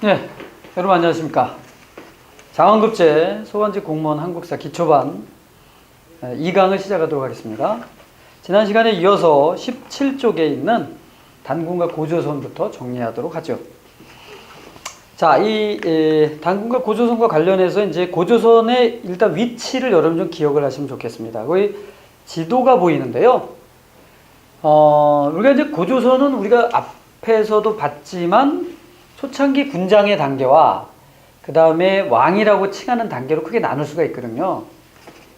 네, 여러분 안녕하십니까. 장원급제 소관직 공무원 한국사 기초반 2강을 시작하도록 하겠습니다. 지난 시간에 이어서 17쪽에 있는 단군과 고조선부터 정리하도록 하죠. 자, 이 단군과 고조선과 관련해서 이제 고조선의 일단 위치를 여러분 좀 기억을 하시면 좋겠습니다. 거기 지도가 보이는데요. 우리가 이제 고조선은 우리가 앞에서도 봤지만 초창기 군장의 단계와 그 다음에 왕이라고 칭하는 단계로 크게 나눌 수가 있거든요.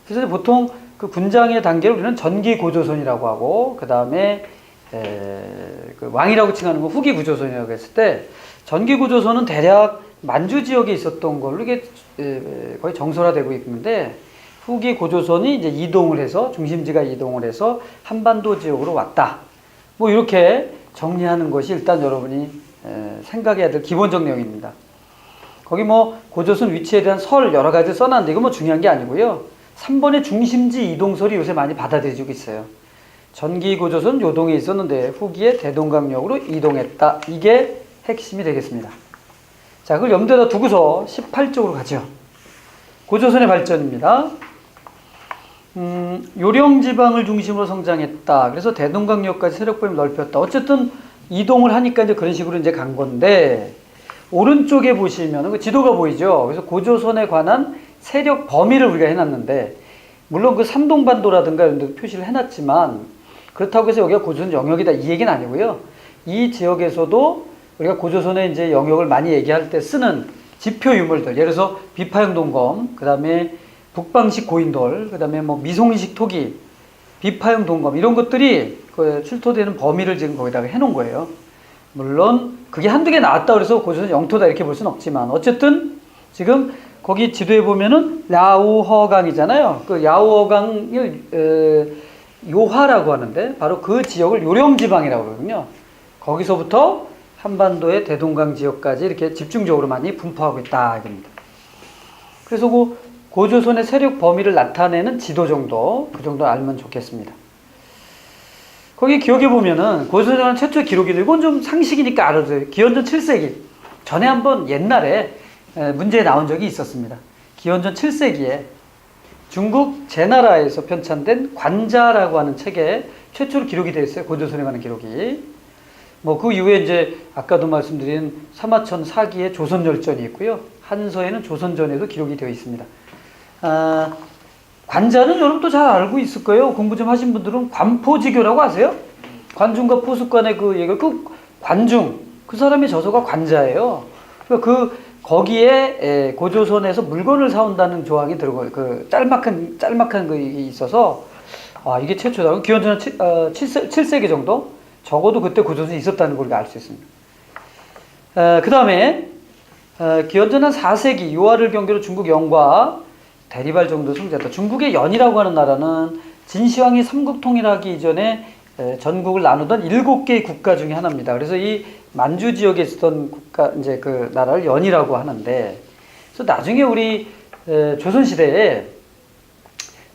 그래서 보통 그 군장의 단계를 우리는 전기 고조선이라고 하고 그 다음에 그 왕이라고 칭하는 건 후기 고조선이라고 했을 때 전기 고조선은 대략 만주 지역에 있었던 걸로 이게 거의 정설화되고 있는데 후기 고조선이 이제 이동을 해서 중심지가 이동을 해서 한반도 지역으로 왔다. 뭐 이렇게 정리하는 것이 일단 여러분이 생각해야 될 기본적 내용입니다. 거기 뭐 고조선 위치에 대한 설 여러 가지 써놨는데 이거 뭐 중요한 게 아니고요. 3번의 중심지 이동설이 요새 많이 받아들여지고 있어요. 전기 고조선 요동에 있었는데 후기에 대동강역으로 이동했다. 이게 핵심이 되겠습니다. 자, 그걸 염두에다 두고서 18쪽으로 가죠. 고조선의 발전입니다. 요령지방을 중심으로 성장했다. 그래서 대동강역까지 세력범위 넓혔다. 어쨌든 이동을 하니까 이제 그런 식으로 이제 간 건데, 오른쪽에 보시면 그 지도가 보이죠. 그래서 고조선에 관한 세력 범위를 우리가 해놨는데, 물론 그 산동반도라든가 이런 데 표시를 해놨지만, 그렇다고 해서 여기가 고조선 영역이다 이 얘기는 아니고요. 이 지역에서도 우리가 고조선의 이제 영역을 많이 얘기할 때 쓰는 지표 유물들, 예를 들어서 비파형 동검, 그 다음에 북방식 고인돌, 그 다음에 뭐 미송식 토기, 비파형 동검 이런 것들이 그 출토되는 범위를 지금 거기다가 해놓은 거예요. 물론 그게 한두 개 나왔다 그래서 고조선 영토다 이렇게 볼 수는 없지만 어쨌든 지금 거기 지도에 보면은 야우허강이잖아요. 그 야우허강을 요하라고 하는데 바로 그 지역을 요령지방이라고 그러거든요. 거기서부터 한반도의 대동강 지역까지 이렇게 집중적으로 많이 분포하고 있다 이겁니다. 그래서 그 고조선의 세력 범위를 나타내는 지도 정도, 그 정도 알면 좋겠습니다. 거기 기억해 보면은 고조선에 관한 최초 기록이 이건 좀 상식이니까 알아둬요. 기원전 7세기 전에 한번 옛날에 문제에 나온 적이 있었습니다. 기원전 7세기에 중국 제나라에서 편찬된 관자라고 하는 책에 최초로 기록이 되어 있어요. 고조선에 관한 기록이. 뭐 그 이후에 이제 아까도 말씀드린 사마천 사기에 조선열전이 있고요. 한서에는 조선전에도 기록이 되어 있습니다. 관자는 여러분도 잘 알고 있을 거예요. 공부 좀 하신 분들은 관포지교라고 아세요? 관중과 포수간의 그 얘기가 그 관중 그 사람의 저서가 관자예요. 그러니까 거기에 고조선에서 물건을 사온다는 조항이 들어가요. 그 짤막한 그 있어서 이게 최초다. 기원전 7세기 정도 적어도 그때 고조선이 있었다는 걸 알 수 있습니다. 그 다음에 기원전 한 4세기 요하를 경계로 중국 영과 대리발 정도 성장했다. 중국의 연이라고 하는 나라는 진시황이 삼국통일하기 이전에 전국을 나누던 7개의 국가 중에 하나입니다. 그래서 이 만주 지역에 있었던 국가, 이제 그 나라를 연이라고 하는데, 그래서 나중에 우리 조선시대에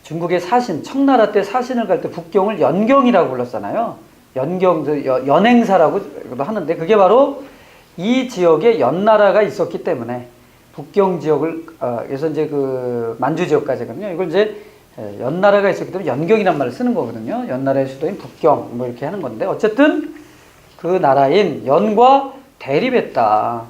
중국의 사신, 청나라 때 사신을 갈 때 북경을 연경이라고 불렀잖아요. 연행사라고 하는데, 그게 바로 이 지역에 연나라가 있었기 때문에 북경 지역을 그래서 이제 그 만주 지역까지거든요. 이걸 이제 연나라가 있었기 때문에 연경이란 말을 쓰는 거거든요. 연나라의 수도인 북경 뭐 이렇게 하는 건데 어쨌든 그 나라인 연과 대립했다.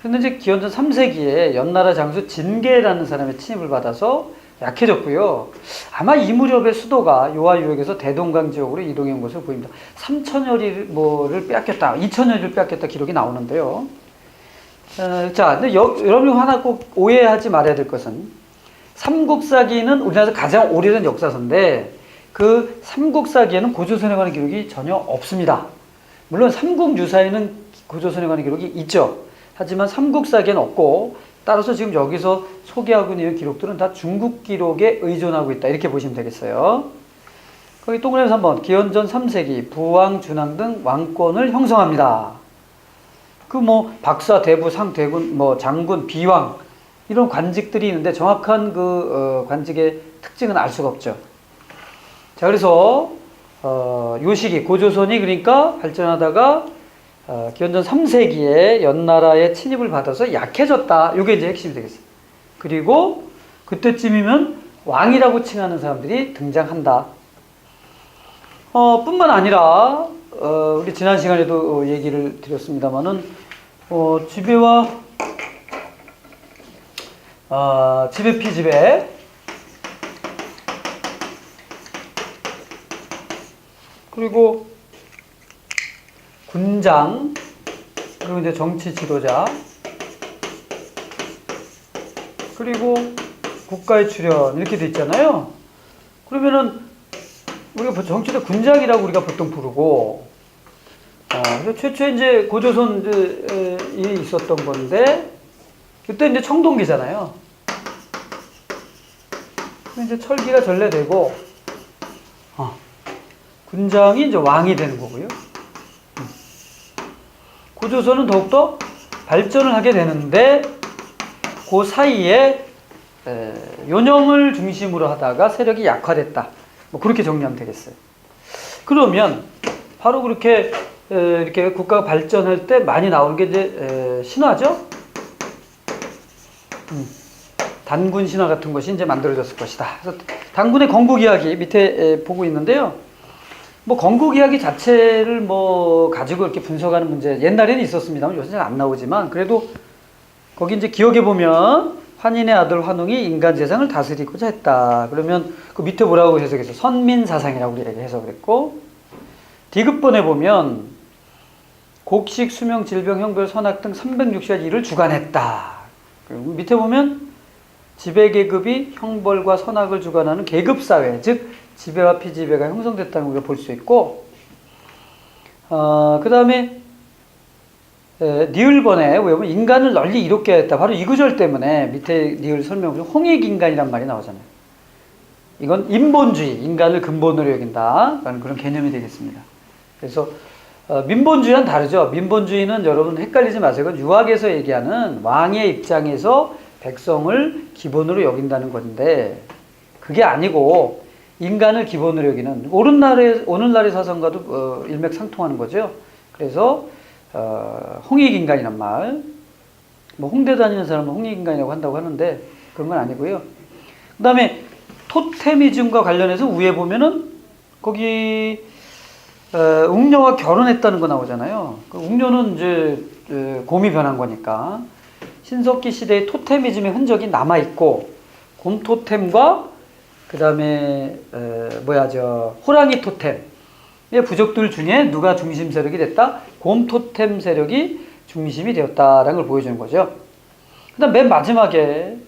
그런데 이제 기원전 3세기에 연나라 장수 진계라는 사람의 침입을 받아서 약해졌고요. 아마 이 무렵의 수도가 요하 유역에서 대동강 지역으로 이동한 것으로 보입니다. 3천여리를 빼앗겼다, 2천여리를 빼앗겼다 기록이 나오는데요. 자, 근데 여러분이 하나 꼭 오해하지 말아야 될 것은 삼국사기는 우리나라에서 가장 오래된 역사서인데 그 삼국사기에는 고조선에 관한 기록이 전혀 없습니다. 물론 삼국유사에는 고조선에 관한 기록이 있죠. 하지만 삼국사기에는 없고 따라서 지금 여기서 소개하고 있는 기록들은 다 중국 기록에 의존하고 있다. 이렇게 보시면 되겠어요. 거기 동그라미 3번 기원전 3세기 부왕, 준왕 등 왕권을 형성합니다. 그 뭐 박사, 대부, 상, 대군, 뭐 장군, 비왕 이런 관직들이 있는데 정확한 그 관직의 특징은 알 수가 없죠. 자, 그래서 요 시기 고조선이 그러니까 발전하다가 기원전 3세기에 연나라의 침입을 받아서 약해졌다. 이게 이제 핵심이 되겠어요. 그리고 그때쯤이면 왕이라고 칭하는 사람들이 등장한다. 뿐만 아니라 우리 지난 시간에도 얘기를 드렸습니다만은 지배와 지배 피지배 그리고 군장 그리고 이제 정치 지도자 그리고 국가의 출현 이렇게 돼 있잖아요. 그러면은 우리가 정치대 군장이라고 우리가 보통 부르고 최초에 이제 고조선이 있었던 건데 그때 이제 청동기잖아요. 이제 철기가 전래되고 군장이 이제 왕이 되는 거고요. 고조선은 더욱더 발전을 하게 되는데 그 사이에 요령을 중심으로 하다가 세력이 약화됐다. 뭐 그렇게 정리하면 되겠어요. 그러면 바로 그렇게 이렇게 국가가 발전할 때 많이 나오는 게 이제 신화죠. 단군 신화 같은 것이 이제 만들어졌을 것이다. 그래서 단군의 건국 이야기 밑에 보고 있는데요. 뭐 건국 이야기 자체를 뭐 가지고 이렇게 분석하는 문제 옛날에는 있었습니다만 요새는 안 나오지만 그래도 거기 이제 기억해 보면 환인의 아들 환웅이 인간 세상을 다스리고자 했다. 그러면 그 밑에 뭐라고 해석했어? 선민사상이라고 우리가 해석을 했고 디귿번에 보면 곡식, 수명, 질병, 형별, 선악 등 360가지 일을 주관했다. 그리고 밑에 보면 지배계급이 형벌과 선악을 주관하는 계급사회, 즉 지배와 피지배가 형성됐다는 걸 우리가 볼 수 있고 그 다음에 니을번에 보면 인간을 널리 이롭게 했다. 바로 이 구절 때문에 밑에 니을 설명을 홍익인간이란 말이 나오잖아요. 이건 인본주의, 인간을 근본으로 여긴다 라는 그런 개념이 되겠습니다. 그래서 민본주의와는 다르죠. 민본주의는 여러분 헷갈리지 마세요. 그건 유학에서 얘기하는 왕의 입장에서 백성을 기본으로 여긴다는 건데 그게 아니고 인간을 기본으로 여기는 오늘날의 사상과도 일맥상통하는 거죠. 그래서 홍익인간이란 말, 뭐 홍대 다니는 사람은 홍익인간이라고 한다고 하는데 그런 건 아니고요. 그 다음에 토테미즘과 관련해서 위에 보면은 거기 웅녀와 결혼했다는 거 나오잖아요. 그 웅녀는 이제 곰이 변한 거니까 신석기 시대의 토테미즘의 흔적이 남아 있고 곰 토템과 그 다음에 호랑이 토템의 부족들 중에 누가 중심 세력이 됐다? 곰 토템 세력이 중심이 되었다라는 걸 보여주는 거죠. 그 다음 맨 마지막에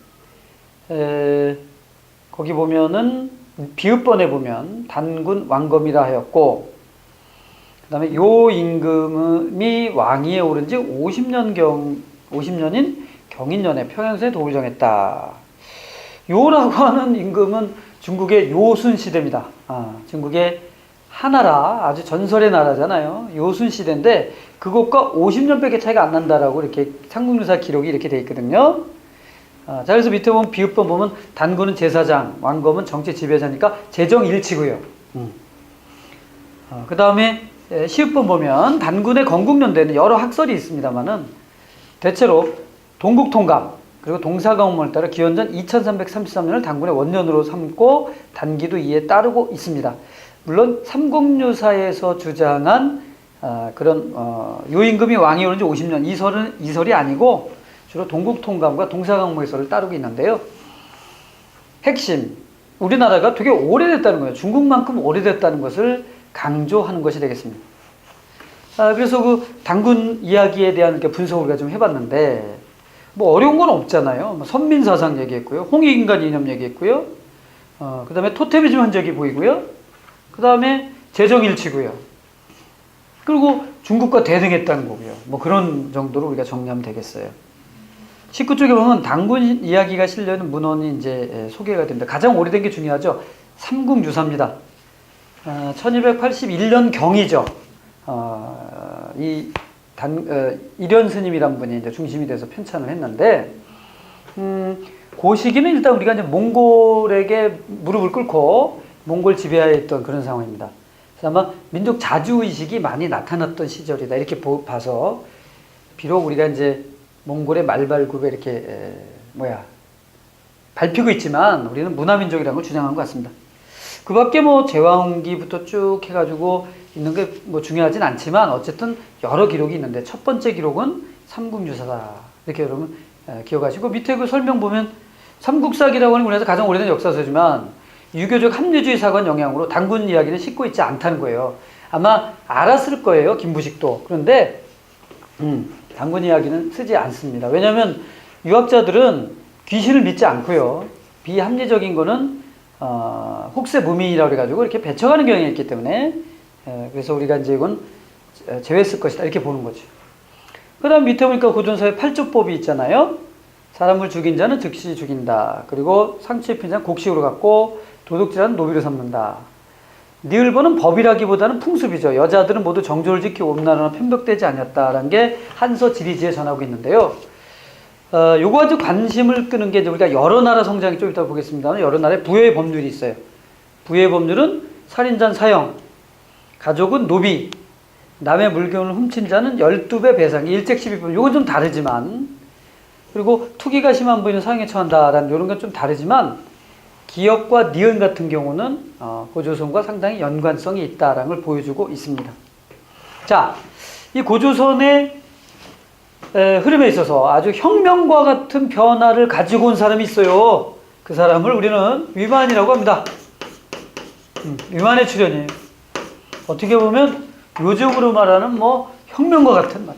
거기 보면은 비읍번에 보면 단군 왕검이라 하였고 그 다음에 요 임금이 왕위에 오른 지 50년인 경인년에 평양성에 도를 정했다. 요라고 하는 임금은 중국의 요순 시대입니다. 중국의 하나라, 아주 전설의 나라잖아요. 요순 시대인데 그것과 50년밖에 차이가 안 난다라고 이렇게 삼국유사 기록이 이렇게 돼 있거든요. 자, 그래서 밑에 보면 비읍번 보면 단군은 제사장, 왕검은 정치 지배자니까 재정일치고요. 그 다음에 시읍번 보면 단군의 건국연대는 여러 학설이 있습니다만은 대체로 동국통감 그리고 동사가문을 따라 기원전 2333년을 단군의 원년으로 삼고 단기도 이에 따르고 있습니다. 물론 삼국유사에서 주장한 그런 요임금이 왕이 오른 지 50년 이 설이 아니고 주로 동국통감과 동사강목의 설을 따르고 있는데요. 핵심 우리나라가 되게 오래됐다는 거예요. 중국만큼 오래됐다는 것을 강조하는 것이 되겠습니다. 그래서 그 단군 이야기에 대한 분석을 우리가 좀 해봤는데 뭐 어려운 건 없잖아요. 뭐 선민사상 얘기했고요. 홍익인간 이념 얘기했고요. 그 다음에 토테미즘 흔적이 보이고요. 그 다음에 재정일치고요. 그리고 중국과 대등했다는 거고요. 뭐 그런 정도로 우리가 정리하면 되겠어요. 19쪽에 보면 단군 이야기가 실려있는 문헌이 이제 소개가 됩니다. 가장 오래된 게 중요하죠. 삼국유사입니다. 1281년 경이죠. 일현 스님이란 분이 이제 중심이 돼서 편찬을 했는데, 그 시기는 일단 우리가 이제 몽골에게 무릎을 꿇고 몽골 지배하에 있던 그런 상황입니다. 그래서 아마 민족 자주의식이 많이 나타났던 시절이다. 이렇게 봐서, 비록 우리가 이제 몽골의 말발굽에 이렇게, 밟히고 있지만 우리는 문화민족이라는 걸 주장한 것 같습니다. 그 밖에 뭐 제왕기부터 쭉 해가지고 있는 게 뭐 중요하진 않지만 어쨌든 여러 기록이 있는데 첫 번째 기록은 삼국유사다. 이렇게 여러분 기억하시고, 밑에 그 설명 보면 삼국사기라고 하는 우리나라에서 가장 오래된 역사서지만 유교적 합리주의 사관 영향으로 단군 이야기는 싣고 있지 않다는 거예요. 아마 알았을 거예요, 김부식도. 그런데 단군 이야기는 쓰지 않습니다. 왜냐하면 유학자들은 귀신을 믿지 않고요, 비합리적인 거는 혹세무민이라고 해가지고 이렇게 배척하는 경향이 있기 때문에, 그래서 우리가 이제 이건 제외했을 것이다 이렇게 보는 거죠. 그 다음 밑에 보니까 고전사에 팔조법이 있잖아요. 사람을 죽인 자는 즉시 죽인다. 그리고 상처 입힌 자는 곡식으로 갚고 도둑질하는 노비로 삼는다. 니을보는 법이라기보다는 풍습이죠. 여자들은 모두 정조를 지키고 온난화나 편벽되지 않았다라는 게 한서 지리지에 전하고 있는데요. 요거 아주 관심을 끄는 게 이제 우리가 여러 나라 성장이 좀 이따 보겠습니다만, 여러 나라에 부의 법률이 있어요. 부의 법률은 살인자는 사형, 가족은 노비, 남의 물건을 훔친 자는 12배 배상, 일책 12분. 요건 좀 다르지만, 그리고 투기가 심한 부인은 사형에 처한다라는 이런 건 좀 다르지만, 기역과 니은 같은 경우는 고조선과 상당히 연관성이 있다라는 걸 보여주고 있습니다. 자, 이 고조선의 흐름에 있어서 아주 혁명과 같은 변화를 가지고 온 사람이 있어요. 그 사람을 우리는 위만이라고 합니다. 위만의 출현이에요. 어떻게 보면 요즘으로 말하는 뭐 혁명과 같은 말.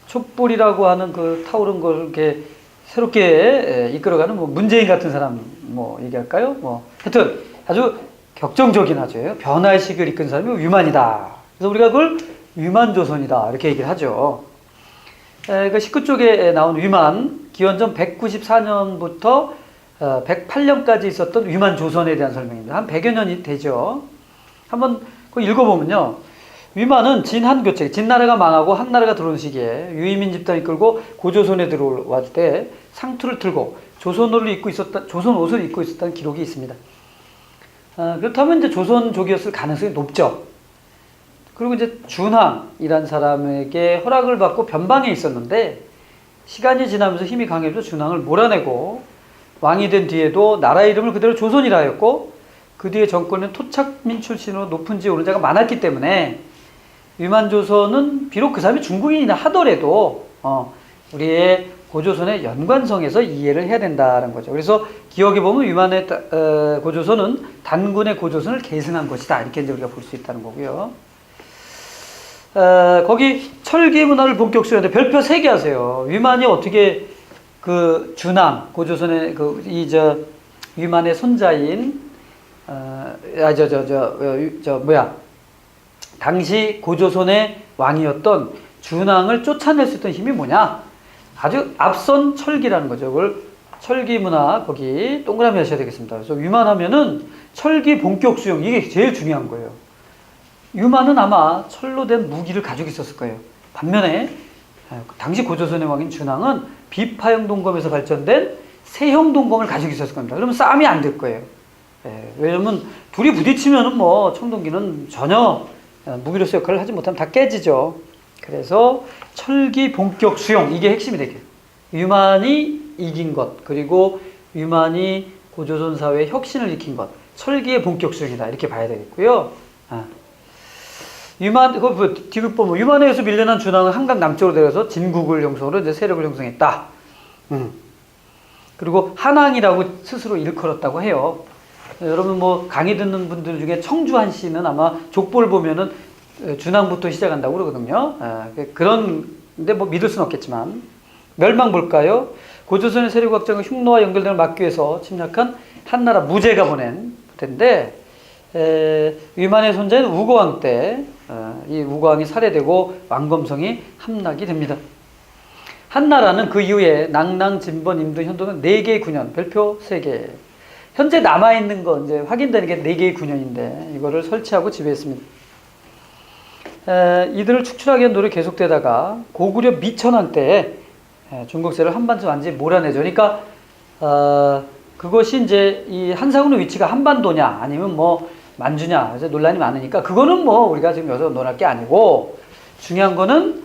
촛불이라고 하는 그 타오른 걸 이렇게 새롭게 이끌어가는 뭐 문재인 같은 사람 뭐 얘기할까요? 뭐 하여튼 아주 격정적인 아주 변화의 시기를 이끈 사람이 위만이다. 그래서 우리가 그걸 위만조선이다 이렇게 얘기를 하죠. 그 19쪽에 나온 위만, 기원전 194년부터 108년까지 있었던 위만조선에 대한 설명입니다. 한 100여 년이 되죠. 한번 그거 읽어보면요. 위만은 진한교체, 진나라가 망하고 한나라가 들어온 시기에 유이민 집단이 끌고 고조선에 들어왔을 때 상투를 틀고 조선 옷을 입고 있었다는 기록이 있습니다. 그렇다면 이제 조선족이었을 가능성이 높죠. 그리고 이제 준항이란 사람에게 허락을 받고 변방에 있었는데, 시간이 지나면서 힘이 강해져 준항을 몰아내고 왕이 된 뒤에도 나라 이름을 그대로 조선이라 하였고, 그 뒤에 정권은 토착민 출신으로 높은 지에 오른 자가 많았기 때문에 위만조선은 비록 그 사람이 중국인이라 하더라도 우리의 고조선의 연관성에서 이해를 해야 된다는 거죠. 그래서 기억에 보면 위만의 고조선은 단군의 고조선을 계승한 것이다 이렇게 이제 우리가 볼 수 있다는 거고요. 거기 철기 문화를 본격 수행하는데 별표 3개 하세요. 위만이 어떻게 그 준항 고조선의 위만의 손자인 당시 고조선의 왕이었던 준항을 쫓아낼 수 있던 힘이 뭐냐? 아주 앞선 철기라는 거죠. 그걸 철기 문화 거기 동그라미 하셔야 되겠습니다. 그래서 위만하면은 철기 본격 수용 이게 제일 중요한 거예요. 위만은 아마 철로 된 무기를 가지고 있었을 거예요. 반면에 당시 고조선의 왕인 준항은 비파형 동검에서 발전된 세형 동검을 가지고 있었을 겁니다. 그러면 싸움이 안 될 거예요. 왜냐면 둘이 부딪히면은 뭐 청동기는 전혀 무기로서 역할을 하지 못하면 다 깨지죠. 그래서 철기 본격 수용 이게 핵심이 되겠어요. 위만이 이긴 것, 그리고 위만이 고조선 사회의 혁신을 일으킨 것, 철기의 본격 수용이다 이렇게 봐야 되겠고요. 위만 뒤끝 보면 위만에서 밀려난 준항은 한강 남쪽으로 내려서 진국을 형성으로 이제 세력을 형성했다. 그리고 한항이라고 스스로 일컬었다고 해요. 여러분 뭐 강의 듣는 분들 중에 청주한 씨는 아마 족보를 보면은 준항부터 시작한다고 그러거든요. 그런데 뭐 믿을 수는 없겠지만 멸망 볼까요? 고조선의 세력 확장과 흉노와 연결됨을 막기 위해서 침략한 한나라 무제가 보낸 텐데 위만의 손자인 우고왕 때 이 우고왕이 살해되고 왕검성이 함락이 됩니다. 한나라는 그 이후에 낭랑, 진번, 임도, 현도는 4개의 군현, 별표 3개. 현재 남아있는 거 이제 확인되는 게 4개의 군현인데 이거를 설치하고 지배했습니다. 이들을 축출하기 위한 노력이 계속되다가 고구려 미천왕 때 중국세를 한반도 완전히 몰아내죠. 그러니까 그것이 이제 이 한사군의 위치가 한반도냐 아니면 뭐 만주냐 그래서 논란이 많으니까 그거는 뭐 우리가 지금 여기서 논할 게 아니고 중요한 거는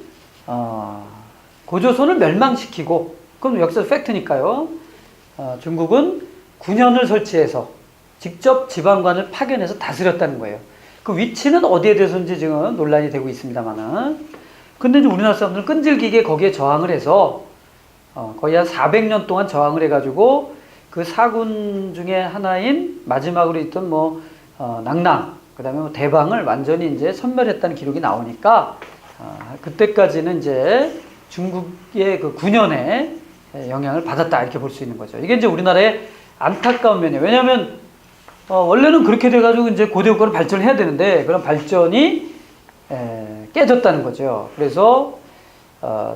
고조선을 멸망시키고 그건 역사 팩트니까요. 중국은 9년을 설치해서 직접 지방관을 파견해서 다스렸다는 거예요. 그 위치는 어디에 대해서인지 지금 논란이 되고 있습니다만은 근데 이제 우리나라 사람들은 끈질기게 거기에 저항을 해서 거의 한 400년 동안 저항을 해가지고 그 사군 중에 하나인 마지막으로 있던 뭐 낭랑 그다음에 뭐 대방을 완전히 이제 섬멸했다는 기록이 나오니까 그때까지는 이제 중국의 그 9년에 영향을 받았다 이렇게 볼 수 있는 거죠. 이게 이제 우리나라의 안타까운 면이에요. 왜냐하면 원래는 그렇게 돼가지고 이제 고대 국가로 발전해야 되는데 그런 발전이 깨졌다는 거죠. 그래서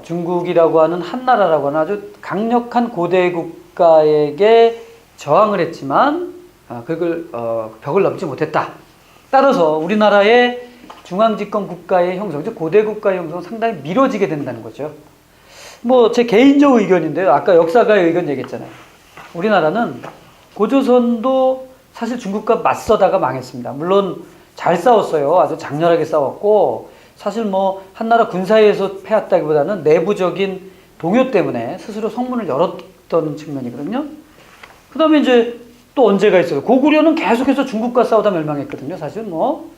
중국이라고 하는 한 나라라고 하는 아주 강력한 고대 국가에게 저항을 했지만 그걸 벽을 넘지 못했다. 따라서 우리나라의 중앙집권 국가의 형성, 즉 고대 국가의 형성은 상당히 미뤄지게 된다는 거죠. 뭐 제 개인적 의견인데요. 아까 역사가의 의견 얘기했잖아요. 우리나라는 고조선도 사실 중국과 맞서다가 망했습니다. 물론 잘 싸웠어요. 아주 장렬하게 싸웠고 사실 뭐 한나라 군사에서 패했다기보다는 내부적인 동요 때문에 스스로 성문을 열었던 측면이거든요. 그 다음에 이제 또 언제가 있어요. 고구려는 계속해서 중국과 싸우다 멸망했거든요. 사실 뭐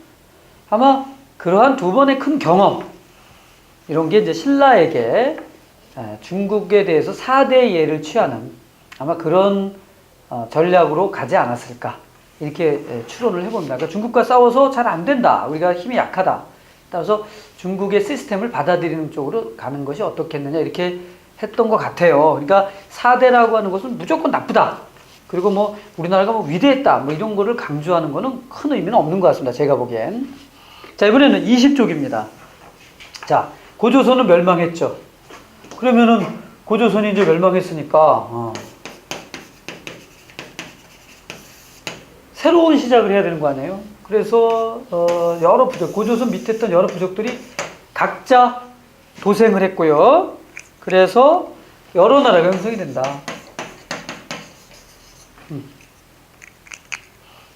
아마 그러한 두 번의 큰 경험 이런 게 이제 신라에게 중국에 대해서 4대 예를 취하는 아마 그런 전략으로 가지 않았을까 이렇게 추론을 해봅니다. 그러니까 중국과 싸워서 잘 안 된다. 우리가 힘이 약하다. 따라서 중국의 시스템을 받아들이는 쪽으로 가는 것이 어떻겠느냐 이렇게 했던 것 같아요. 그러니까 4대라고 하는 것은 무조건 나쁘다. 그리고 뭐 우리나라가 뭐 위대했다. 뭐 이런 거를 강조하는 거는 큰 의미는 없는 것 같습니다. 제가 보기엔. 자, 이번에는 20쪽입니다. 자, 고조선은 멸망했죠. 그러면은 고조선이 이제 멸망했으니까 새로운 시작을 해야 되는 거 아니에요? 그래서 여러 부족, 고조선 밑에 있던 여러 부족들이 각자 도생을 했고요. 그래서 여러 나라가 형성이 된다.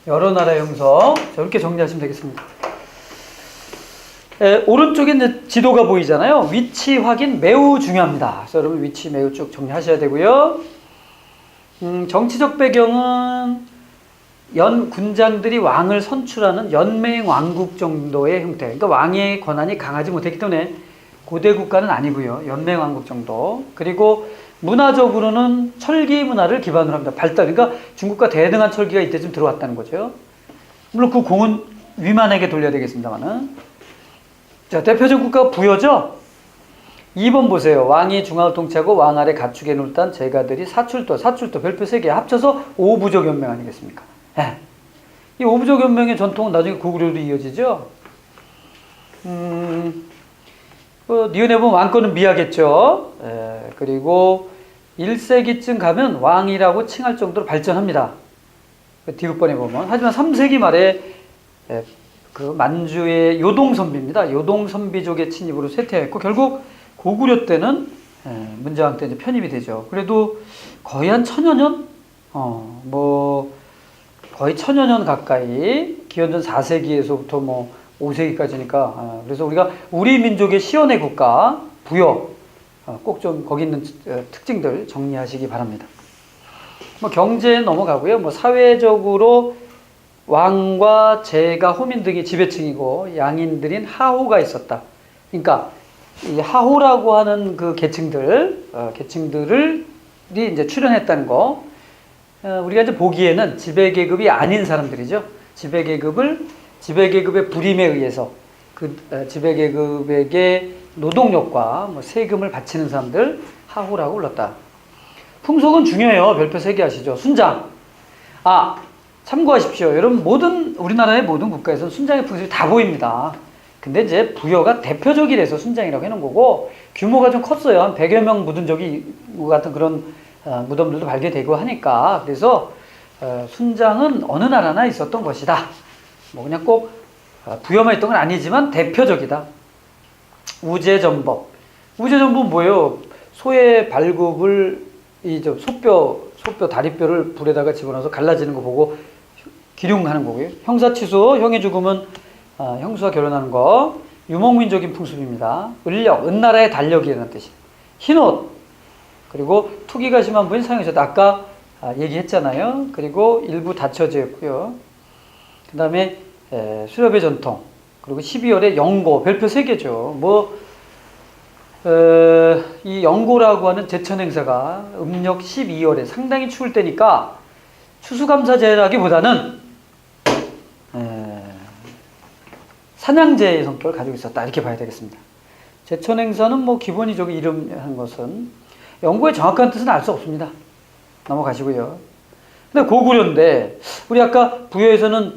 여러 나라 형성. 자, 이렇게 정리하시면 되겠습니다. 오른쪽에 이제 지도가 보이잖아요. 위치 확인 매우 중요합니다. 그래서 여러분 위치 매우 쭉 정리하셔야 되고요. 정치적 배경은 군장들이 왕을 선출하는 연맹 왕국 정도의 형태. 그러니까 왕의 권한이 강하지 못했기 때문에 고대 국가는 아니고요. 연맹 왕국 정도. 그리고 문화적으로는 철기 문화를 기반으로 합니다. 발달. 그러니까 중국과 대등한 철기가 이때쯤 들어왔다는 거죠. 물론 그 공은 위만에게 돌려야 되겠습니다만은. 자, 대표적 국가가 부여죠? 2번 보세요. 왕이 중앙을 통치하고 왕 아래 가축에 놀던 제가들이 사출도 별표 3개 합쳐서 5부족 연맹 아니겠습니까? 네. 이 5부족 연맹의 전통은 나중에 고구려로 이어지죠? 니은에 보면 왕권은 미하겠죠? 그리고 1세기쯤 가면 왕이라고 칭할 정도로 발전합니다. 뒤끝번에 보면. 하지만 3세기 말에 그 만주의 요동선비입니다. 요동선비족의 침입으로 쇠퇴했고 결국 고구려 때는 문제왕 때 이제 편입이 되죠. 그래도 거의 한 1000여 년? 거의 1000여 년 가까이 기원전 4세기에서부터 뭐 5세기까지니까 그래서 우리가 우리 민족의 시연의 국가 부여 꼭 좀 거기 있는 특징들 정리하시기 바랍니다. 뭐 경제 넘어가고요. 뭐 사회적으로 왕과 제가 호민 등이 지배층이고 양인들인 하호가 있었다. 그러니까 이 하호라고 하는 그 계층들이 이제 출현했다는 거. 우리가 이제 보기에는 지배계급이 아닌 사람들이죠. 지배계급의 불임에 의해서 그 지배계급에게 노동력과 뭐 세금을 바치는 사람들 하호라고 불렀다. 풍속은 중요해요. 별표 3개 하시죠. 순장. 참고하십시오. 여러분 우리나라의 모든 국가에서는 순장의 풍습이 다 보입니다. 근데 이제 부여가 대표적이라서 순장이라고 해놓은 거고 규모가 좀 컸어요. 한 100여 명 묻은 적이 같은 그런 무덤들도 발견되고 하니까 그래서 순장은 어느 나라나 있었던 것이다. 뭐 그냥 꼭 부여만 있던 건 아니지만 대표적이다. 우제전법. 우제전법은 뭐예요? 소의 발굽을 소뼈 다리뼈를 불에다가 집어넣어서 갈라지는 거 보고 기륭하는 거고요. 형사취소, 형의 죽음은 형수와 결혼하는 거. 유목민적인 풍습입니다. 을력, 은나라의 달력이라는 뜻이. 흰옷, 그리고 투기가 심한 분이 사용하셨다. 아까 얘기했잖아요. 그리고 일부 다처제였고요. 그 다음에 수렵의 전통, 그리고 12월에 영고, 별표 3개죠. 이 영고라고 하는 제천 행사가 음력 12월에 상당히 추울 때니까 추수감사제라기보다는 사냥제의 성격을 가지고 있었다. 이렇게 봐야 되겠습니다. 제천 행사는 기본적으로 이름한 것은 영고의 정확한 뜻은 알 수 없습니다. 넘어가시고요. 근데 고구려인데 우리 아까 부여에서는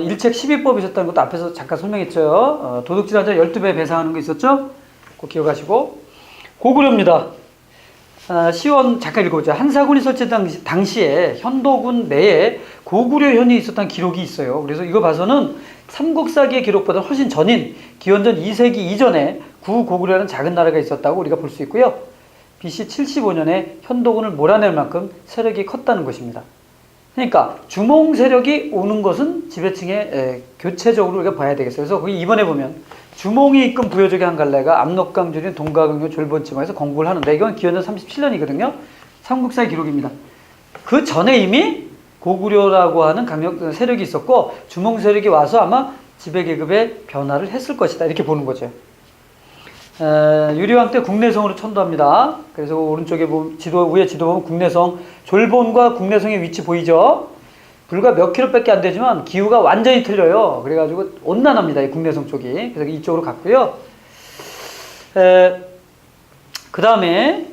일책 12법이 있었다는 것도 앞에서 잠깐 설명했죠. 도둑질 한 자 12배 배상하는 거 있었죠? 꼭 기억하시고. 고구려입니다. 시원 잠깐 읽어보자. 한사군이 설치된 당시에 현도군 내에 고구려현이 있었다는 기록이 있어요. 그래서 이거 봐서는 삼국사기의 기록보다 훨씬 전인 기원전 2세기 이전에 구고구려라는 작은 나라가 있었다고 우리가 볼 수 있고요. BC 75년에 현도군을 몰아낼 만큼 세력이 컸다는 것입니다. 그러니까 주몽 세력이 오는 것은 지배층의 교체적으로 우리가 봐야 되겠어요. 그래서 거기 이번에 보면 주몽이 이끈 부여족의 한 갈래가 압록강줄인 동가강요 졸본지방에서 건국을 하는데 이건 기원전 37년이거든요. 삼국사의 기록입니다. 그 전에 이미 고구려라고 하는 강력 세력이 있었고 주몽 세력이 와서 아마 지배계급의 변화를 했을 것이다. 이렇게 보는 거죠. 유리왕 때 국내성으로 천도합니다. 그래서 오른쪽에 위에 지도 보면 국내성, 졸본과 국내성의 위치 보이죠? 불과 몇 킬로밖에 안 되지만 기후가 완전히 틀려요. 그래가지고 온난합니다. 이 국내성 쪽이. 그래서 이쪽으로 갔고요. 그 다음에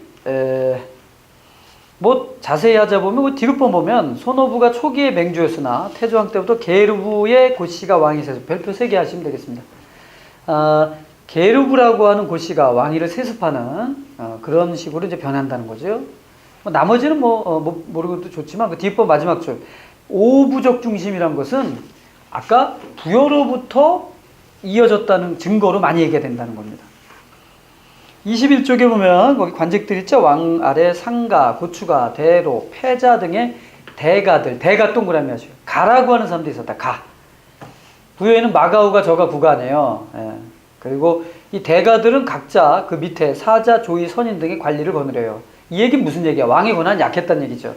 자세히 하자 보면 디귿번 보면 손오부가 초기의 맹주였으나 태조왕 때부터 게르부의 고씨가 왕이 세서 별표 3개 하시면 되겠습니다. 게르부라고 하는 고씨가 왕위를 세습하는 그런 식으로 이제 변한다는 거죠. 나머지는 모르고도 좋지만 그 뒷번 마지막 줄 오부적 중심이란 것은 아까 부여로부터 이어졌다는 증거로 많이 얘기가 된다는 겁니다. 21쪽에 보면 거기 관직들 있죠. 왕 아래 상가, 고추가, 대로, 패자 등의 대가들, 대가 동그라미 하시고 가라고 하는 사람도 있었다. 가. 부여에는 마가우가 저가 구가네요. 그리고 이 대가들은 각자 그 밑에 사자, 조위, 선인 등의 관리를 거느려요. 이 얘기는 무슨 얘기야? 왕의 권한이 약했다는 얘기죠.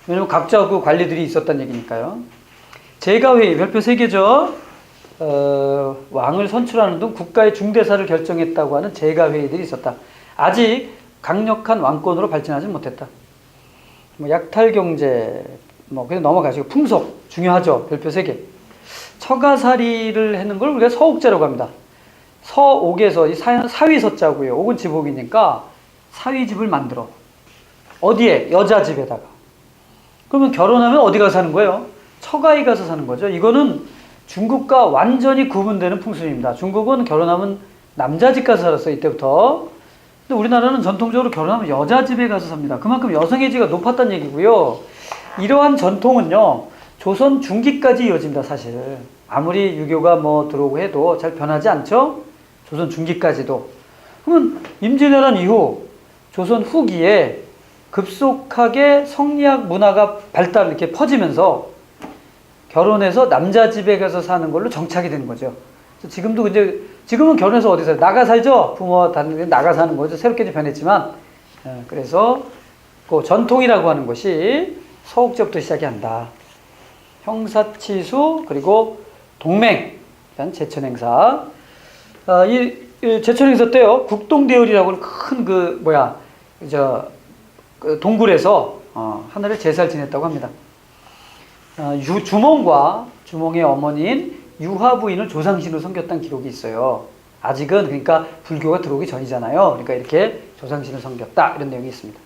왜냐면 각자 그 관리들이 있었다는 얘기니까요. 제가회의, 별표 3개죠. 왕을 선출하는 등 국가의 중대사를 결정했다고 하는 제가회의들이 있었다. 아직 강력한 왕권으로 발전하지 못했다. 약탈경제, 그냥 넘어가시고 풍속, 중요하죠. 별표 3개. 처가살이를 하는 걸 우리가 서옥제라고 합니다. 서옥에서 이 사위서자고요. 옥은 집옥이니까 사위집을 만들어. 어디에? 여자 집에다가. 그러면 결혼하면 어디 가서 사는 거예요? 처가에 가서 사는 거죠. 이거는 중국과 완전히 구분되는 풍습입니다. 중국은 결혼하면 남자 집 가서 살았어요. 이때부터. 근데 우리나라는 전통적으로 결혼하면 여자 집에 가서 삽니다. 그만큼 여성의 지위가 높았다는 얘기고요. 이러한 전통은요. 조선 중기까지 이어집니다. 사실. 아무리 유교가 들어오고 해도 잘 변하지 않죠? 조선 중기까지도. 그러면 임진왜란 이후 조선 후기에 급속하게 성리학 문화가 이렇게 퍼지면서 결혼해서 남자 집에 가서 사는 걸로 정착이 되는 거죠. 지금도 지금은 결혼해서 어디 살아요? 나가 살죠? 부모와 다른 데 나가 사는 거죠. 새롭게 좀 변했지만. 그래서 그 전통이라고 하는 것이 서옥제부터 시작이 한다. 형사치수, 그리고 동맹, 제천행사. 이 제천행사 때요, 국동대열이라고 하는 큰 동굴에서 하늘에 제사를 지냈다고 합니다. 주몽의 어머니인 유화 부인을 조상신으로 섬겼다는 기록이 있어요. 아직은 그러니까 불교가 들어오기 전이잖아요. 그러니까 이렇게 조상신을 섬겼다 이런 내용이 있습니다.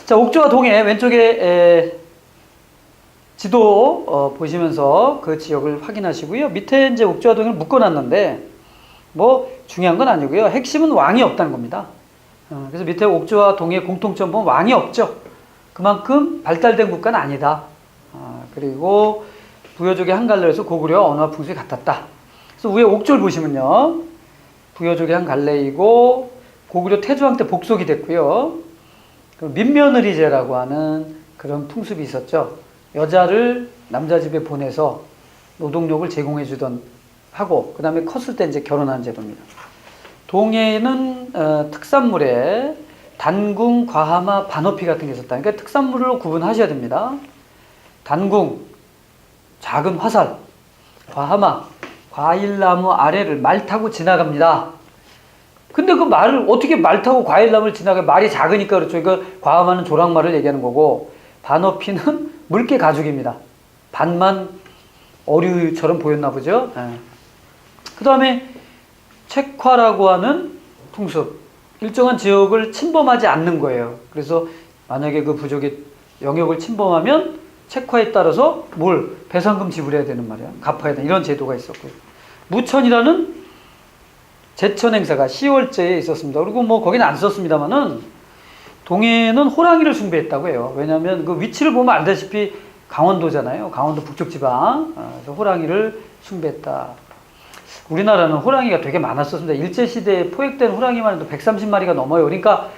자, 옥조와 동해 왼쪽에 지도 보시면서 그 지역을 확인하시고요. 밑에 이제 옥조와 동해를 묶어놨는데 중요한 건 아니고요. 핵심은 왕이 없다는 겁니다. 그래서 밑에 옥조와 동해의 공통점 보면 왕이 없죠. 그만큼 발달된 국가는 아니다. 그리고 부여족의 한 갈래에서 고구려와 언어와 풍습이 같았다. 그래서 위에 옥조를 보시면요. 부여족의 한 갈래이고 고구려 태조왕 때 복속이 됐고요. 민며느리제라고 하는 그런 풍습이 있었죠. 여자를 남자 집에 보내서 노동력을 제공해 주던 하고, 그 다음에 컸을 때 이제 결혼하는 제도입니다. 동해에는 특산물에 단궁, 과하마, 반어피 같은 게 있었다. 그러니까 특산물로 구분하셔야 됩니다. 단궁, 작은 화살, 과하마, 과일나무 아래를 말 타고 지나갑니다. 근데 그 말을 어떻게 말 타고 과일나무를 지나가? 말이 작으니까 그렇죠. 그러니까 과하마는 조랑말을 얘기하는 거고, 반어피는 물개 가죽입니다. 반만 어류처럼 보였나 보죠. 그 다음에 책화라고 하는 풍습, 일정한 지역을 침범하지 않는 거예요. 그래서 만약에 그 부족의 영역을 침범하면 책화에 따라서 배상금 지불해야 되는 말이야. 갚아야 되는 이런 제도가 있었고요. 무천이라는 제천 행사가 10월째에 있었습니다. 그리고 뭐 거기는 안 썼습니다만은 동해는 호랑이를 숭배했다고 해요. 왜냐하면 그 위치를 보면 알다시피 강원도잖아요. 강원도 북쪽 지방. 그래서 호랑이를 숭배했다. 우리나라는 호랑이가 되게 많았었습니다. 일제시대에 포획된 호랑이만 해도 130마리가 넘어요. 그러니까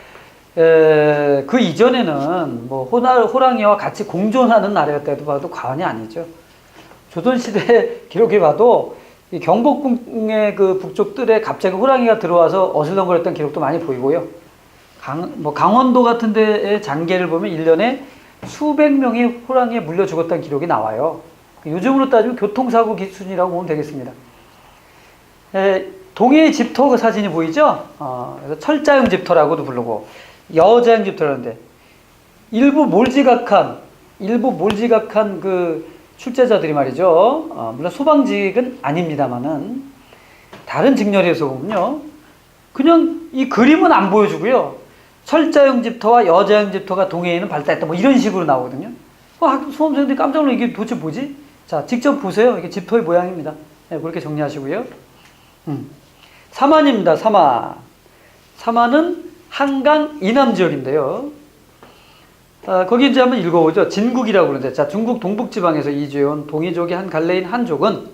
그 이전에는 뭐 호랑이와 같이 공존하는 나라였다 해도 봐도 과언이 아니죠. 조선시대 기록에 봐도 이 경복궁의 그 북쪽들에 갑자기 호랑이가 들어와서 어슬렁거렸던 기록도 많이 보이고요. 강원도 같은 데의 장계를 보면 1년에 수백 명이 호랑이에 물려 죽었다는 기록이 나와요. 요즘으로 따지면 교통사고 기준이라고 보면 되겠습니다. 동해의 집터 그 사진이 보이죠? 그래서 철자형 집터라고도 부르고 여자형 집터라는데 일부 몰지각한 그 출제자들이 말이죠. 물론 소방직은 아닙니다만은 다른 직렬에서 보면요. 그냥 이 그림은 안 보여주고요. 철자형 집터와 여자형 집터가 동해에는 발달했다. 뭐 이런 식으로 나오거든요. 수험생들이 깜짝 놀라 이게 도대체 뭐지? 자, 직접 보세요. 이게 집터의 모양입니다. 네, 그렇게 정리하시고요. 사만입니다. 사만은 한강 이남 지역인데요. 거기 이제 한번 읽어보죠. 진국이라고 그러는데, 자, 중국 동북지방에서 이주해온 동이족의 한 갈래인 한족은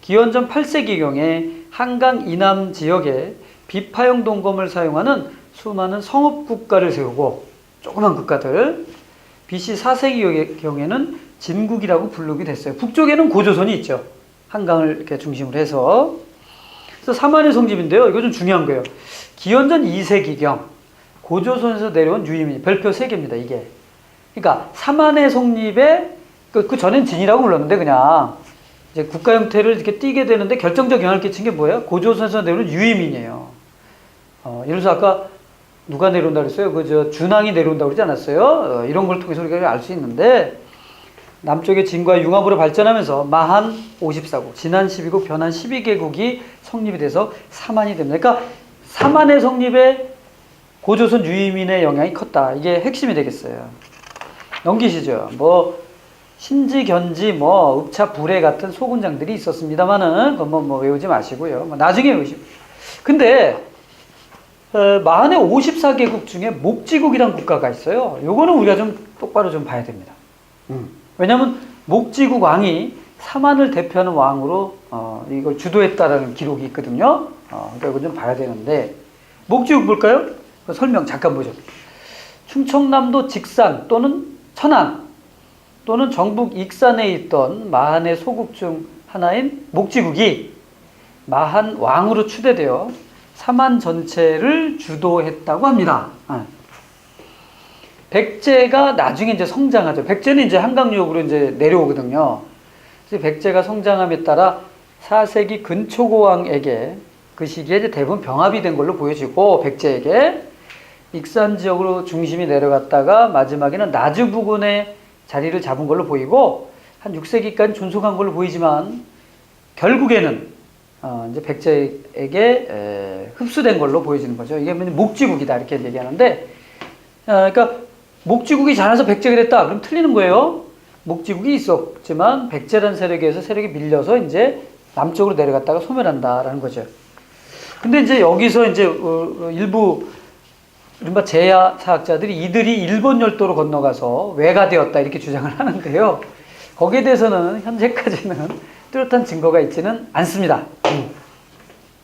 기원전 8세기경에 한강 이남 지역에 비파형 동검을 사용하는 수많은 성읍국가를 세우고, 조그만 국가들, BC 4세기경에는 진국이라고 부르게 됐어요. 북쪽에는 고조선이 있죠. 한강을 이렇게 중심으로 해서. 그래서 사만의 성집인데요. 이거 좀 중요한 거예요. 기원전 2세기경 고조선에서 내려온 유의민, 별표 3개입니다, 이게. 그러니까 사만의 성립에 그 전엔 진이라고 불렀는데 그냥 이제 국가 형태를 이렇게 띠게 되는데 결정적 영향을 끼친 게 뭐예요? 고조선에서 내려온 유의민이에요. 예를 들어서 아까 누가 내려온다 그랬어요? 준왕이 내려온다고 그러지 않았어요? 이런 걸 통해서 우리가 알 수 있는데, 남쪽의 진과 융합으로 발전하면서 마한 54국, 진한 12국, 변한 12개국이 성립이 돼서 사만이 됩니다. 그러니까 사만의 성립에 고조선 유의민의 영향이 컸다. 이게 핵심이 되겠어요. 넘기시죠. 신지, 견지, 읍차, 불해 같은 소군장들이 있었습니다만은 그건 외우지 마시고요. 나중에 외우시고. 근데 마한의 54개국 중에 목지국이라는 국가가 있어요. 요거는 우리가 좀 똑바로 좀 봐야 됩니다. 왜냐하면 목지국 왕이 사만을 대표하는 왕으로 이걸 주도했다라는 기록이 있거든요. 그러니까 이거 좀 봐야 되는데, 목지국 볼까요? 설명 잠깐 보죠. 충청남도 직산 또는 천안 또는 전북 익산에 있던 마한의 소국 중 하나인 목지국이 마한 왕으로 추대되어 사만 전체를 주도했다고 합니다. 백제가 나중에 이제 성장하죠. 백제는 이제 한강유역으로 이제 내려오거든요. 그래서 백제가 성장함에 따라 4세기 근초고왕에게 그 시기에 이제 대부분 병합이 된 걸로 보여지고, 백제에게 익산 지역으로 중심이 내려갔다가 마지막에는 나주 부근에 자리를 잡은 걸로 보이고, 한 6세기까지 존속한 걸로 보이지만 결국에는 이제 백제에게 흡수된 걸로 보여지는 거죠. 이게 목지국이다 이렇게 얘기하는데, 그러니까 목지국이 자라서 백제가 됐다 그럼 틀리는 거예요. 목지국이 있었지만 백제라는 세력에 의해서 세력이 밀려서 이제 남쪽으로 내려갔다가 소멸한다라는 거죠. 근데 이제 여기서 이제 일부 이른바 제야 사학자들이 이들이 일본 열도로 건너가서 외가되었다 이렇게 주장을 하는데요. 거기에 대해서는 현재까지는 뚜렷한 증거가 있지는 않습니다.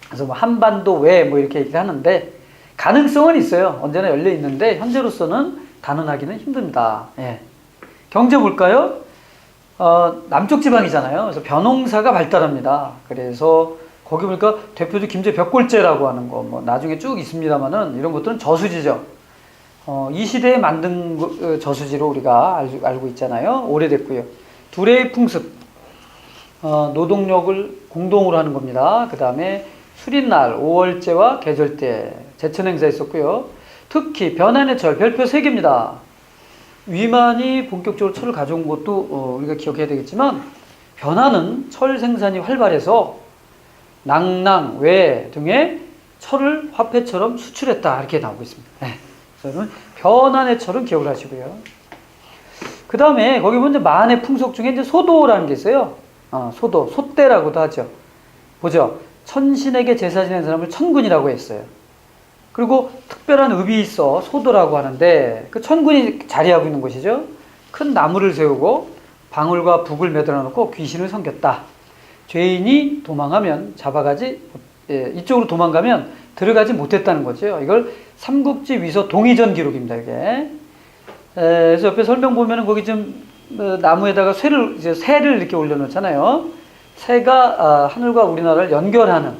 그래서 한반도 외 이렇게 얘기를 하는데 가능성은 있어요. 언제나 열려 있는데 현재로서는 단언하기는 힘듭니다. 예. 경제 볼까요? 남쪽 지방이잖아요. 그래서 벼농사가 발달합니다. 그래서 거기 보니까 대표도 김제 벽골제라고 하는 거, 뭐 나중에 쭉 있습니다만은 이런 것들은 저수지죠. 이 시대에 만든 저수지로 우리가 알고 있잖아요. 오래됐고요. 두레의 풍습, 노동력을 공동으로 하는 겁니다. 그 다음에 수린날, 5월제와 계절때 제천 행사 있었고요. 특히 변환의 철, 별표 3개입니다. 위만이 본격적으로 철을 가져온 것도 우리가 기억해야 되겠지만, 변환은 철 생산이 활발해서 낭낭, 외 등의 철을 화폐처럼 수출했다, 이렇게 나오고 있습니다. 네. 그래서 변환의 철은 기억을 하시고요. 그 다음에 거기 보면 만의 풍속 중에 이제 소도라는 게 있어요. 소도, 소대라고도 하죠. 보죠. 천신에게 제사 지낸 사람을 천군이라고 했어요. 그리고 특별한 읍이 있어 소도라고 하는데, 그 천군이 자리하고 있는 곳이죠. 큰 나무를 세우고 방울과 북을 매달아 놓고 귀신을 섬겼다. 죄인이 도망하면 이쪽으로 도망가면 들어가지 못했다는 거죠. 이걸 삼국지 위서 동의전 기록입니다, 이게. 그래서 옆에 설명 보면은 거기 좀 나무에다가 새를 이렇게 올려놓잖아요. 새가 하늘과 우리나라를 연결하는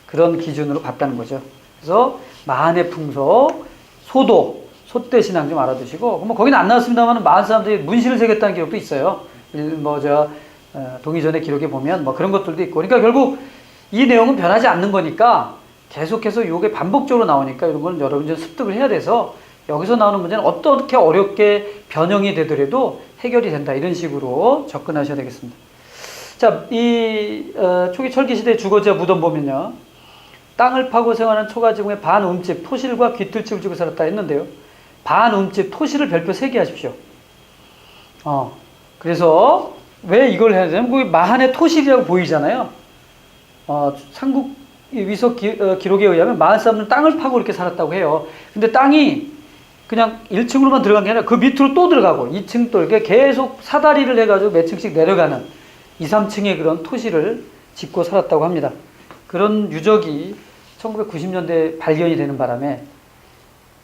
그런 기준으로 봤다는 거죠. 그래서 만의 풍속, 소도, 소대 신앙 좀 알아두시고, 뭐 거기는 안 나왔습니다만 마을 사람들이 문신을 새겼다는 기록도 있어요. 동의전의 기록에 보면 뭐 그런 것들도 있고. 그러니까 결국 이 내용은 변하지 않는 거니까 계속해서 이게 반복적으로 나오니까 이런 건 여러분이 좀 습득을 해야 돼서, 여기서 나오는 문제는 어떻게 어렵게 변형이 되더라도 해결이 된다, 이런 식으로 접근하셔야 되겠습니다. 자, 초기 철기 시대의 주거지와 무덤 보면요, 땅을 파고 생활하는 초가지붕에 반움집, 토실과 귀틀집을 지고 살았다 했는데요, 반움집, 토실을 별표 3개 하십시오. 그래서 왜 이걸 해야 되냐면, 그 마한의 토실이라고 보이잖아요. 삼국 위서 기록에 의하면 마을 사람들은 땅을 파고 이렇게 살았다고 해요. 근데 땅이 그냥 1층으로만 들어간 게 아니라 그 밑으로 또 들어가고 2층 또 이렇게 계속 사다리를 해가지고 몇 층씩 내려가는 2, 3층의 그런 토시를 짓고 살았다고 합니다. 그런 유적이 1990년대에 발견이 되는 바람에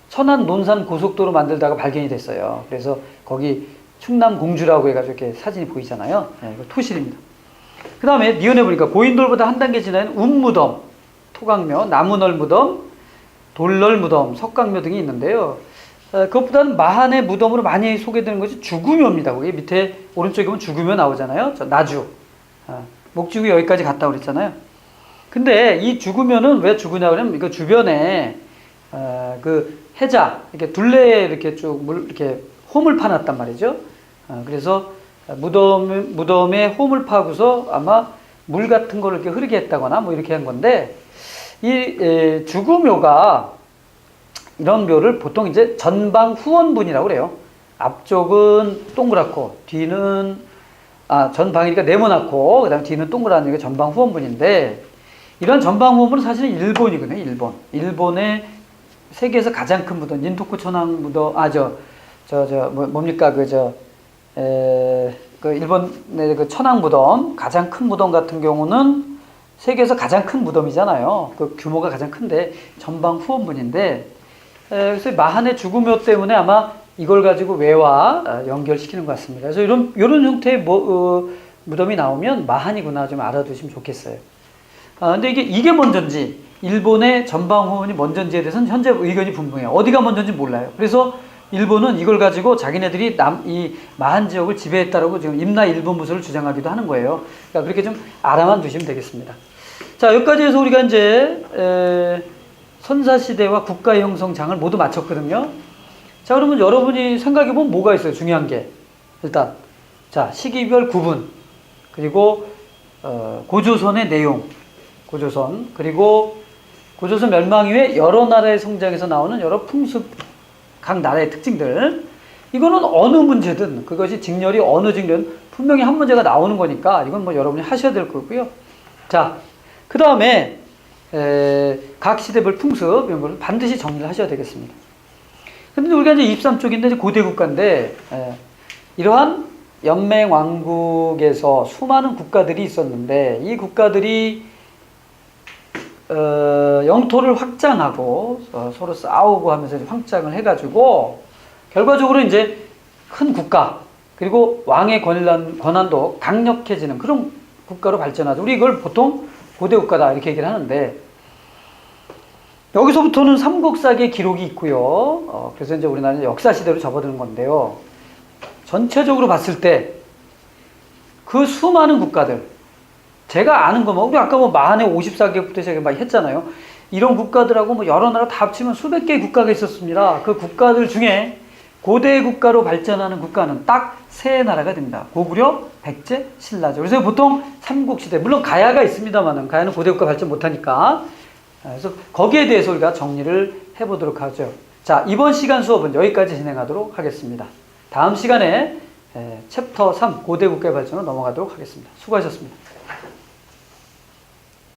천안 논산 고속도로 만들다가 발견이 됐어요. 그래서 거기 충남 공주라고 해가지고 이렇게 사진이 보이잖아요. 네, 이거 토실입니다. 그 다음에 니은에 보니까 고인돌보다 한 단계 지나는 운무덤, 토강묘, 나무널 무덤, 돌널 무덤, 석강묘 등이 있는데요. 그것보다는 마한의 무덤으로 많이 소개되는 것이 주구묘입니다. 거기 밑에 오른쪽에 보면 주구묘 나오잖아요. 나주. 목주구 여기까지 갔다 그랬잖아요. 근데 이 주구묘는 왜 주구냐 그러면, 이거 주변에 그 해자, 이렇게 둘레에 이렇게 쭉 이렇게 홈을 파놨단 말이죠. 그래서 무덤에 홈을 파고서 아마 물 같은 거를 이렇게 흐르게 했다거나 뭐 이렇게 한 건데, 이 주구묘가 이런 묘를 보통 이제 전방 후원분이라고 그래요. 앞쪽은 동그랗고 뒤는 전방이니까 네모나고 그다음에 뒤는 동그란 게 전방 후원분인데, 이런 전방 후원분은 사실은 일본이거든요. 일본의 세계에서 가장 큰 무덤, 닌토쿠 천황 무덤, 뭡니까 그 일본의 그 천황 무덤, 가장 큰 무덤 같은 경우는 세계에서 가장 큰 무덤이잖아요. 그 규모가 가장 큰데 전방 후원분인데, 그래서 마한의 주구묘 때문에 아마 이걸 가지고 외와 연결시키는 것 같습니다. 그래서 이런 형태의 무덤이 나오면 마한이구나 좀 알아두시면 좋겠어요. 근데 이게 먼저인지 일본의 전방 후원이 먼저인지에 대해서는 현재 의견이 분분해요. 어디가 먼저인지 몰라요. 그래서 일본은 이걸 가지고 자기네들이 이 마한 지역을 지배했다라고 지금 임나 일본 무술을 주장하기도 하는 거예요. 그러니까 그렇게 좀 알아만 두시면 되겠습니다. 자, 여기까지 해서 우리가 이제 선사시대와 국가 형성장을 모두 마쳤거든요. 자, 그러면 여러분이 생각해보면 뭐가 있어요? 중요한 게. 일단, 자, 시기별 구분, 그리고 고조선의 내용, 고조선, 그리고 고조선 멸망 이후에 여러 나라의 성장에서 나오는 여러 풍습, 각 나라의 특징들. 이거는 어느 문제든, 그것이 직렬이 어느 직렬은 분명히 한 문제가 나오는 거니까 이건 뭐 여러분이 하셔야 될 거고요. 자, 그 다음에 각 시대별 풍습 이런 걸 반드시 정리를 하셔야 되겠습니다. 근데 우리가 이제 23쪽인데 고대 국가인데, 이러한 연맹 왕국에서 수많은 국가들이 있었는데, 이 국가들이 영토를 확장하고 서로 싸우고 하면서 확장을 해가지고 결과적으로 이제 큰 국가, 그리고 왕의 권한도 강력해지는 그런 국가로 발전하죠. 우리 이걸 보통 고대 국가다 이렇게 얘기를 하는데, 여기서부터는 삼국사기의 기록이 있고요. 그래서 이제 우리나라는 역사 시대로 접어드는 건데요. 전체적으로 봤을 때 그 수많은 국가들, 제가 아는 거, 우리 아까 만해 54개국부터 제가 막 했잖아요. 이런 국가들하고 여러 나라 다 합치면 수백 개의 국가가 있었습니다. 그 국가들 중에 고대 국가로 발전하는 국가는 딱 세 나라가 됩니다. 고구려, 백제, 신라죠. 그래서 보통 삼국시대, 물론 가야가 있습니다만은, 가야는 고대 국가 발전 못하니까. 그래서 거기에 대해서 우리가 정리를 해보도록 하죠. 자, 이번 시간 수업은 여기까지 진행하도록 하겠습니다. 다음 시간에 챕터 3 고대 국가의 발전으로 넘어가도록 하겠습니다. 수고하셨습니다.